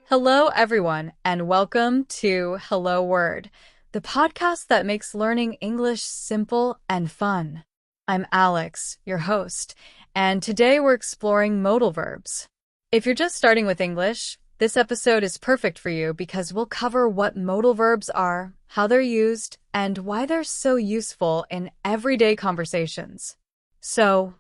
Hello, everyone, and welcome to Hello Word, the podcast that makes learning English simple and fun. I'm Alex, your host, and today we're exploring modal verbs. If you're just starting with English, this episode is perfect for you because we'll cover what modal verbs are, how they're used, and why they're so useful in everyday conversations. So,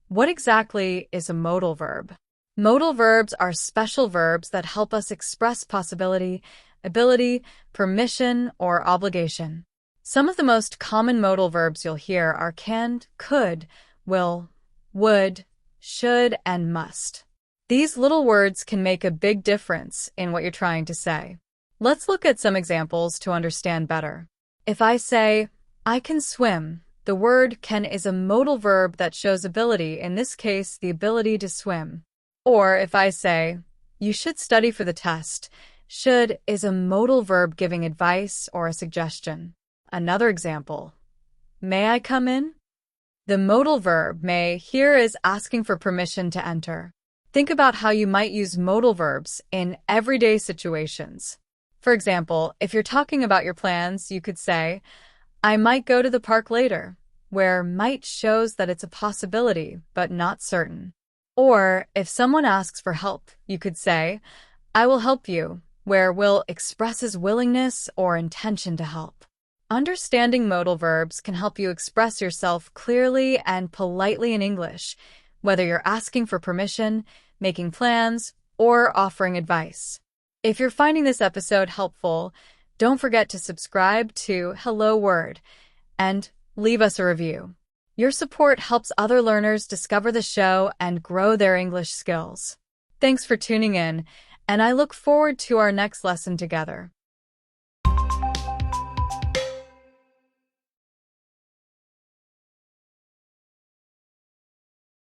what exactly is a modal verb? Modal verbs are special verbs that help us express possibility, ability, permission, or obligation. Some of the most common modal verbs you'll hear are can, could, will, would, should, and must. These little words can make a big difference in what you're trying to say. Let's look at some examples to understand better. If I say, I can swim, the word can is a modal verb that shows ability, in this case, the ability to swim. Or if I say, you should study for the test, should is a modal verb giving advice or a suggestion. Another example, may I come in? The modal verb may here is asking for permission to enter. Think about how you might use modal verbs in everyday situations. For example, if you're talking about your plans, you could say, I might go to the park later, where might shows that it's a possibility but not certain. Or, if someone asks for help, you could say, I will help you, where will expresses willingness or intention to help. Understanding modal verbs can help you express yourself clearly and politely in English, whether you're asking for permission, making plans, or offering advice. If you're finding this episode helpful, don't forget to subscribe to Hello Word and leave us a review. Your support helps other learners discover the show and grow their English skills. Thanks for tuning in, and I look forward to our next lesson together.